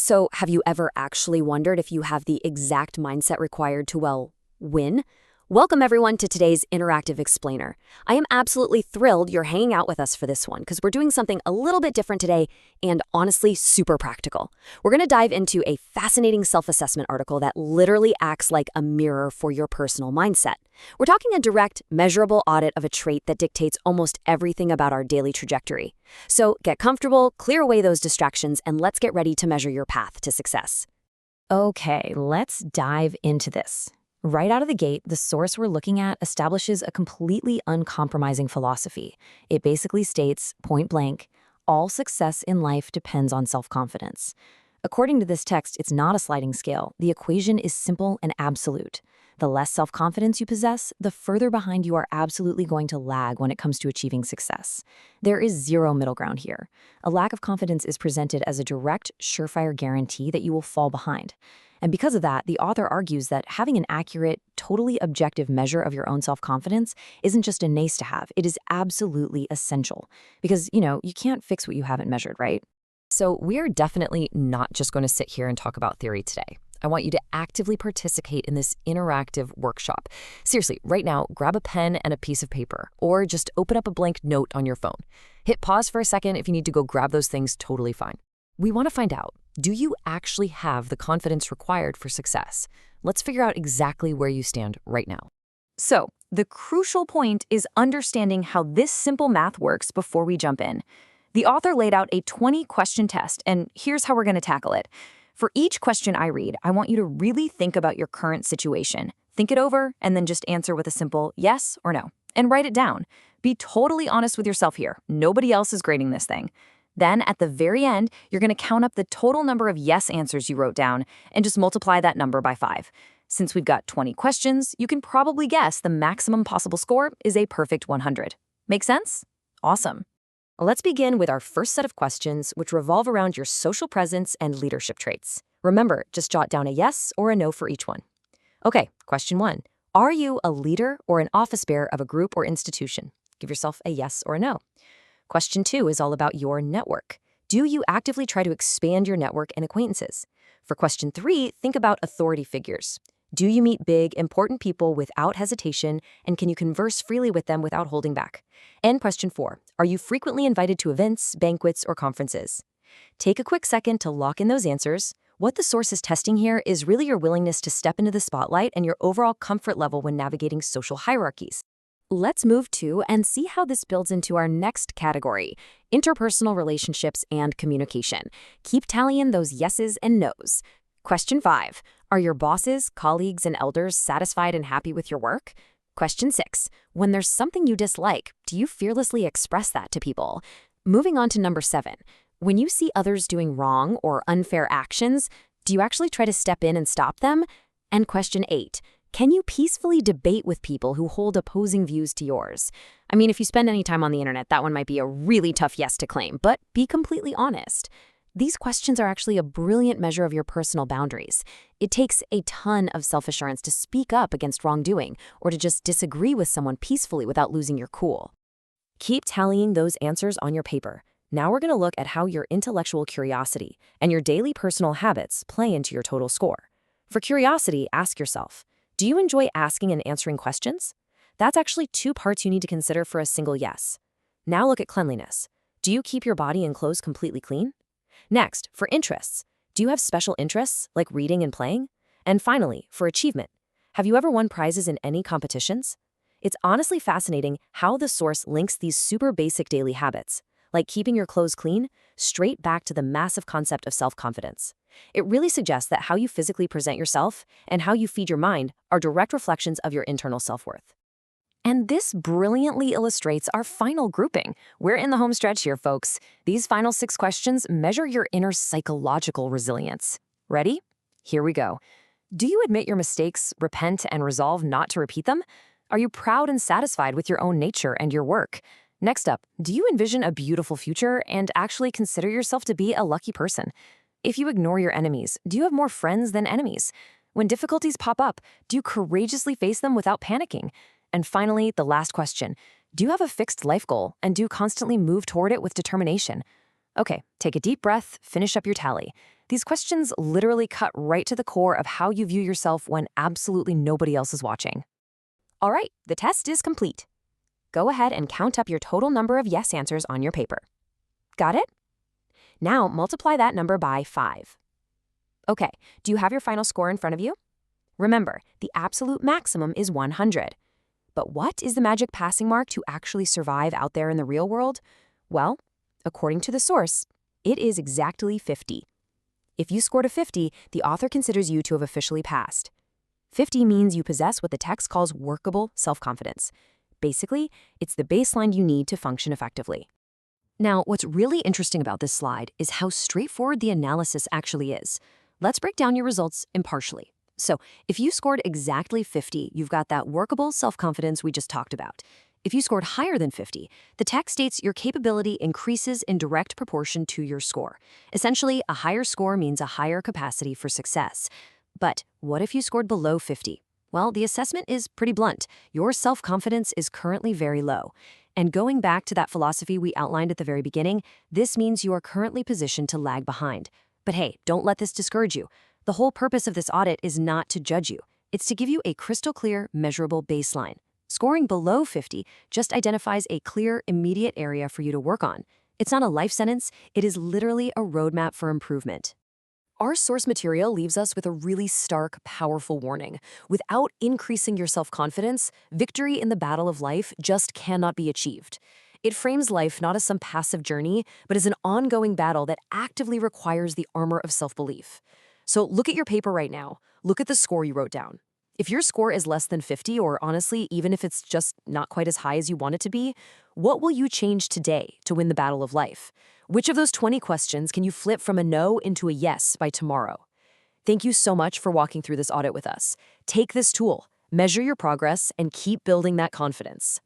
So, have you ever actually wondered if you have the exact mindset required to, well, win? Welcome, everyone, to today's Interactive Explainer. I am absolutely thrilled you're hanging out with us for this one because we're doing something a little bit different today and honestly super practical. We're going to dive into a fascinating self-assessment article that literally acts like a mirror for your personal mindset. We're talking a direct, measurable audit of a trait that dictates almost everything about our daily trajectory. So get comfortable, clear away those distractions, and let's get ready to measure your path to success. Okay, let's dive into this. Right out of the gate, the source we're looking at establishes a completely uncompromising philosophy. It basically states, point blank, all success in life depends on self-confidence. According to this text, it's not a sliding scale. The equation is simple and absolute. The less self-confidence you possess, the further behind you are absolutely going to lag when it comes to achieving success. There is zero middle ground here. A lack of confidence is presented as a direct, surefire guarantee that you will fall behind. And because of that, the author argues that having an accurate, totally objective measure of your own self-confidence isn't just a nice to have, it is absolutely essential. Because, you can't fix what you haven't measured, right? So we're definitely not just going to sit here and talk about theory today. I want you to actively participate in this interactive workshop. Seriously, right now, grab a pen and a piece of paper, or just open up a blank note on your phone. Hit pause for a second if you need to go grab those things, totally fine. We want to find out, do you actually have the confidence required for success? Let's figure out exactly where you stand right now. So, the crucial point is understanding how this simple math works before we jump in. The author laid out a 20-question test, and here's how we're going to tackle it. For each question I read, I want you to really think about your current situation. Think it over, and then just answer with a simple yes or no. And write it down. Be totally honest with yourself here. Nobody else is grading this thing. Then, at the very end, you're going to count up the total number of yes answers you wrote down and just multiply that number by 5. Since we've got 20 questions, you can probably guess the maximum possible score is a perfect 100. Make sense? Awesome. Let's begin with our first set of questions, which revolve around your social presence and leadership traits. Remember, just jot down a yes or a no for each one. Okay, question 1. Are you a leader or an office bearer of a group or institution? Give yourself a yes or a no. Question 2 is all about your network. Do you actively try to expand your network and acquaintances? For question 3, think about authority figures. Do you meet big, important people without hesitation, and can you converse freely with them without holding back? And question 4, are you frequently invited to events, banquets, or conferences? Take a quick second to lock in those answers. What the source is testing here is really your willingness to step into the spotlight and your overall comfort level when navigating social hierarchies. Let's move to and see how this builds into our next category, interpersonal relationships and communication. Keep tallying those yeses and nos. Question 5, are your bosses, colleagues, and elders satisfied and happy with your work? Question 6, when there's something you dislike, do you fearlessly express that to people? Moving on to number 7, when you see others doing wrong or unfair actions, do you actually try to step in and stop them? And question 8, can you peacefully debate with people who hold opposing views to yours? I mean, if you spend any time on the internet, that one might be a really tough yes to claim, but be completely honest. These questions are actually a brilliant measure of your personal boundaries. It takes a ton of self-assurance to speak up against wrongdoing or to just disagree with someone peacefully without losing your cool. Keep tallying those answers on your paper. Now we're going to look at how your intellectual curiosity and your daily personal habits play into your total score. For curiosity, ask yourself, do you enjoy asking and answering questions? That's actually 2 parts you need to consider for a single yes. Now look at cleanliness. Do you keep your body and clothes completely clean? Next, for interests. Do you have special interests, like reading and playing? And finally, for achievement. Have you ever won prizes in any competitions? It's honestly fascinating how the source links these super basic daily habits, like keeping your clothes clean, straight back to the massive concept of self-confidence. It really suggests that how you physically present yourself and how you feed your mind are direct reflections of your internal self-worth. And this brilliantly illustrates our final grouping. We're in the home stretch here, folks. These final 6 questions measure your inner psychological resilience. Ready? Here we go. Do you admit your mistakes, repent, and resolve not to repeat them? Are you proud and satisfied with your own nature and your work? Next up, do you envision a beautiful future and actually consider yourself to be a lucky person? If you ignore your enemies, do you have more friends than enemies? When difficulties pop up, do you courageously face them without panicking? And finally, the last question, do you have a fixed life goal and do you constantly move toward it with determination? Okay, take a deep breath, finish up your tally. These questions literally cut right to the core of how you view yourself when absolutely nobody else is watching. All right, the test is complete. Go ahead and count up your total number of yes answers on your paper. Got it? Now multiply that number by 5. Okay, do you have your final score in front of you? Remember, the absolute maximum is 100. But what is the magic passing mark to actually survive out there in the real world? Well, according to the source, it is exactly 50. If you scored a 50, the author considers you to have officially passed. 50 means you possess what the text calls workable self-confidence. Basically, it's the baseline you need to function effectively. Now, what's really interesting about this slide is how straightforward the analysis actually is. Let's break down your results impartially. So, if you scored exactly 50, you've got that workable self-confidence we just talked about. If you scored higher than 50, the text states your capability increases in direct proportion to your score. Essentially, a higher score means a higher capacity for success. But what if you scored below 50? Well, the assessment is pretty blunt. Your self-confidence is currently very low. And going back to that philosophy we outlined at the very beginning, this means you are currently positioned to lag behind. But hey, don't let this discourage you. The whole purpose of this audit is not to judge you. It's to give you a crystal clear, measurable baseline. Scoring below 50 just identifies a clear, immediate area for you to work on. It's not a life sentence, it is literally a roadmap for improvement. Our source material leaves us with a really stark, powerful warning. Without increasing your self-confidence, victory in the battle of life just cannot be achieved. It frames life not as some passive journey, but as an ongoing battle that actively requires the armor of self-belief. So look at your paper right now. Look at the score you wrote down. If your score is less than 50, or honestly, even if it's just not quite as high as you want it to be, what will you change today to win the battle of life? Which of those 20 questions can you flip from a no into a yes by tomorrow? Thank you so much for walking through this audit with us. Take this tool, measure your progress, and keep building that confidence.